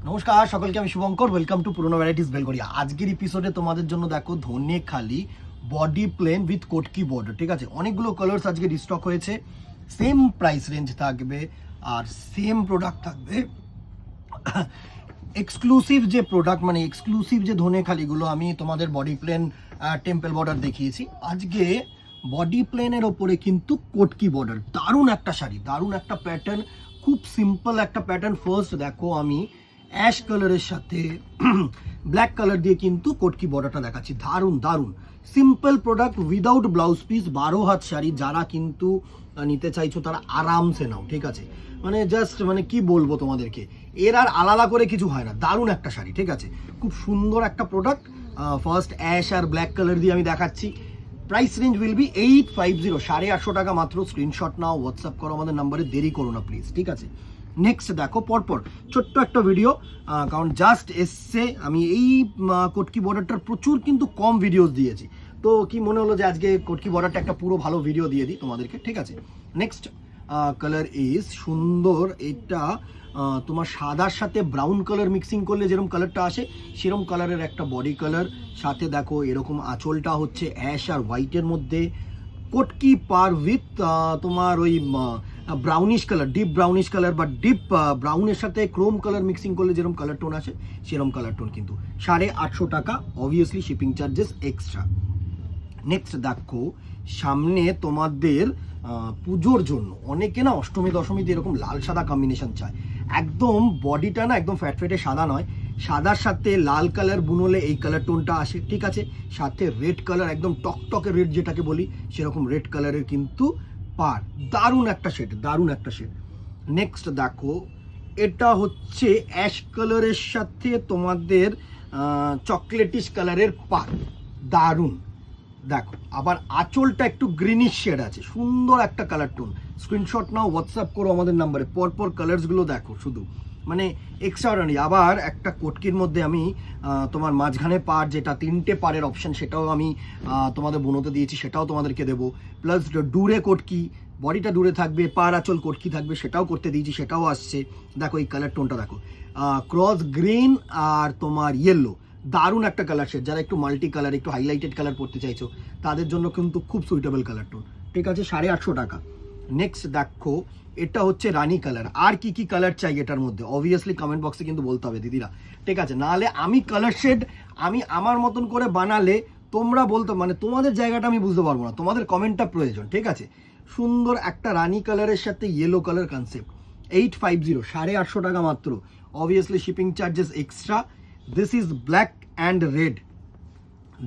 নমস্কার সকলকে, আমি শুভঙ্কর। ওয়েলকাম টু পুরনো ভ্যারাইটিস বেলগড়িয়া। আজকের এপিসোডে তোমাদের জন্য দেখো ধনেখালি বডি প্লেন উইথ কোটকি বর্ডার। ঠিক আছে, অনেকগুলো কালার্স আজকে রিস্টক হয়েছে। সেম প্রাইস রেঞ্জ থাকবে আর সেম প্রোডাক্ট থাকবে। এক্সক্লুসিভ যে প্রোডাক্ট, মানে এক্সক্লুসিভ যে ধনেখালিগুলো আমি তোমাদের বডি প্লেন টেম্পল বর্ডার দেখিয়েছি, আজকে বডি প্লেনের ওপরে কিন্তু কোটকি বর্ডার। দারুণ একটা শাড়ি, দারুণ একটা প্যাটার্ন, খুব সিম্পল একটা প্যাটার্ন। ফার্স্ট দেখো আমি অ্যাশ কালারের সাথে ব্ল্যাক কালার দিয়ে কিন্তু কোটকি বর্ডারটা দেখাচ্ছি। দারুণ দারুণ simple product without blouse piece, 12 হাত শাড়ি। যারা কিন্তু নিতে চাইছো তারা আরামসে নাও। ঠিক আছে, মানে জাস্ট মানে কি বলবো তোমাদেরকে, এর আর আলাদা করে কিছু হয় না। দারুণ একটা শাড়ি, ঠিক আছে, খুব সুন্দর একটা প্রোডাক্ট। ফার্স্ট অ্যাশ আর ব্ল্যাক কালার দিয়ে আমি দেখাচ্ছি। প্রাইস রেঞ্জ উইল বি 850, 850 টাকা মাত্র। স্ক্রিনশট নাও, হোয়াটসঅ্যাপ করো আমাদের নাম্বারে, দেরি করো না প্লিজ। ঠিক আছে, নেক্সট দেখো পরপর ছোট্ট একটা ভিডিও, কারণ জাস্ট এসছে। আমি এই কোটকি বর্ডারটার প্রচুর কিন্তু কম ভিডিওস দিয়েছি, তো কি মনে হলো যে আজকে কোটকি বর্ডারটা একটা পুরো ভালো ভিডিও দিয়ে দিই তোমাদেরকে। ঠিক আছে, নেক্সট কালার ইজ সুন্দর। এটা তোমার সাদার সাথে ব্রাউন কালার মিক্সিং করলে যেরকম কালারটা আসে সেরকম কালারের একটা বডি কালার। সাথে দেখো এরকম আঁচলটা হচ্ছে অ্যাশ আর হোয়াইটের মধ্যে। কোটকি পার উইথ তোমার ওই brownish colour, deep brownish colour বা ডিপ ব্রাউনের সাথে ক্রোম কালার মিক্সিং করলে যেরকম কালার টোন আসে সেরকম কালার টোন। কিন্তু 850 টাকা, obviously shipping charges extra. Next দেখো সামনে তোমাদের পুজোর জন্য অনেকে না অষ্টমী দশমীতে এরকম লাল সাদা কম্বিনেশন চায়। একদম বডিটা না একদম ফ্যাট ফ্যাটে সাদা নয়, সাদার সাথে লাল কালার বুনলে এই কালার টোনটা আসে। ঠিক আছে, সাথে রেড কালার, একদম টকটকে রেড যেটাকে বলি সেরকম রেড কালারের কিন্তু পার। দারুণ একটা শেড, দারুণ একটা শেড। নেক্সট দেখো এটা হচ্ছে অ্যাশ কালারের সাথে তোমাদের চকলেটিশ কালারের পার। দারুণ। দেখো আবার আঁচলটা একটু গ্রিনিশ শেড আছে, সুন্দর একটা কালার টোন। স্ক্রিনশট নাও, হোয়াটসঅ্যাপ করো আমাদের নাম্বারে। পরপর কালার্সগুলো দেখো শুধু, মানে এক্সট্রাঅর্ডিনারি। আবার একটা কোটকির মধ্যে আমি তোমার মাঝখানে পার, যেটা 3টে পারের অপশন, সেটাও আমি তোমাদের বুনোতে দিয়েছি, সেটাও তোমাদেরকে দেবো। প্লাস ডুরে কোটকি, বডিটা দূরে থাকবে, পার আঁচল কোটকি থাকবে, সেটাও করতে দিয়েছি, সেটাও আসছে। দেখো এই কালার টোনটা দেখো, ক্রস গ্রিন আর তোমার ইয়েলো। দারুণ একটা কালার শেড। যারা একটু মাল্টি কালার, একটু হাইলাইটেড কালার পড়তে চাইছো তাদের জন্য কিন্তু খুব সুইটেবল কালার টোন। ঠিক আছে, 850 টাকা। নেক্সট দেখো এটা হচ্ছে রানী কালার। আর কি কি কালার চাই এটার মধ্যে অবভিয়াসলি কমেন্ট বক্সে কিন্তু বলতে হবে দিদিরা। ঠিক আছে, নাহলে আমি কালার শেড আমি আমার মতন করে বানালে তোমরা বলতো, মানে তোমাদের জায়গাটা আমি বুঝতে পারবো না, তোমাদের কমেন্টটা প্রয়োজন। ঠিক আছে, সুন্দর একটা রানী কালারের সাথে ইয়েলো কালার কনসেপ্ট। 850, 850 টাকা মাত্র, obviously shipping charges extra. This is black and red.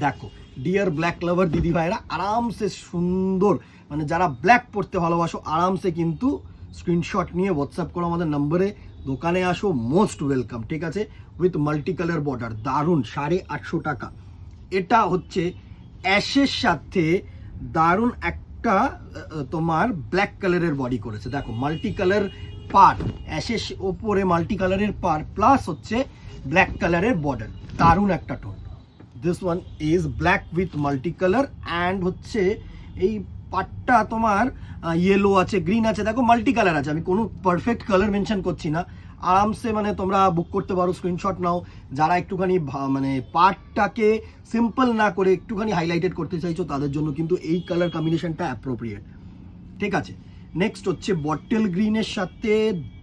দেখো ডিয়ার ব্ল্যাক লাভার দিদি ভাইরা, আরামসে সুন্দর, মানে যারা ব্ল্যাক পড়তে ভালোবাসো আরামসে কিন্তু স্ক্রিনশট নিয়ে হোয়াটসঅ্যাপ করো আমাদের নম্বরে, দোকানে আসো, মোস্ট ওয়েলকাম। ঠিক আছে, উইথ মাল্টি কালার বর্ডার, দারুণ। 850 টাকা। এটা হচ্ছে অ্যাশের সাথে দারুণ একটা তোমার ব্ল্যাক কালারের বডি করেছে। দেখো মাল্টি কালার পার, অ্যাশের ওপরে মাল্টি কালারের পার, প্লাস হচ্ছে ব্ল্যাক কালারের বর্ডার। দারুণ একটা tone. This one is black with multi colour and হচ্ছে এই পাটটা তোমার ইয়েলো আছে, গ্রিন আছে, দেখো মাল্টি কালার আছে। আমি কোনো পারফেক্ট কালার মেনশন করছি না, আরামসে মানে তোমরা বুক করতে পারো। স্ক্রিনশট নাও। যারা একটুখানি মানে পার্টটাকে সিম্পল না করে একটুখানি হাইলাইটেড করতে চাইছো তাদের জন্য কিন্তু এই কালার কম্বিনেশনটা অ্যাপ্রোপ্রিয়েট। ঠিক আছে, নেক্সট হচ্ছে বটল গ্রিনের সাথে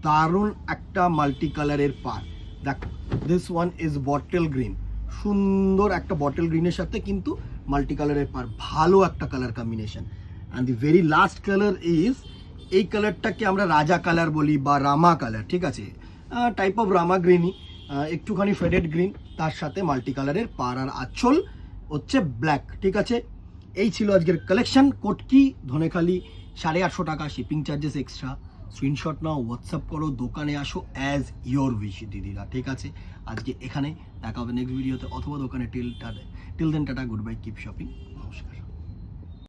দারুণ একটা মাল্টি কালারের পার। দেখো this one is bottle green, সুন্দর একটা বটল গ্রিনের সাথে কিন্তু মাল্টি কালারের পার, ভালো একটা colour combination. And the very last colour is, এই কালারটাকে আমরা রাজা কালার বলি বা রামা কালার। ঠিক আছে, টাইপ অফ রামা গ্রিনই, একটুখানি ফেডেড গ্রিন, তার সাথে মাল্টি কালারের পার আর আঁচল হচ্ছে ব্ল্যাক। ঠিক আছে, এই ছিল আজকের কালেকশন। কোটকি ধনেখালি 850 টাকা, শিপিং চার্জেস এক্সট্রা। স্ক্রিনশট নাও, হোয়াটসঅ্যাপ করো, দোকানে আসো, অ্যাজ ইয়োর উইশ দিদিরা। ঠিক আছে, আজকে এখানে দেখা হবে নেক্সট ভিডিওতে, অথবা দোকানে। Till then tata, good bye, keep shopping, নমস্কার।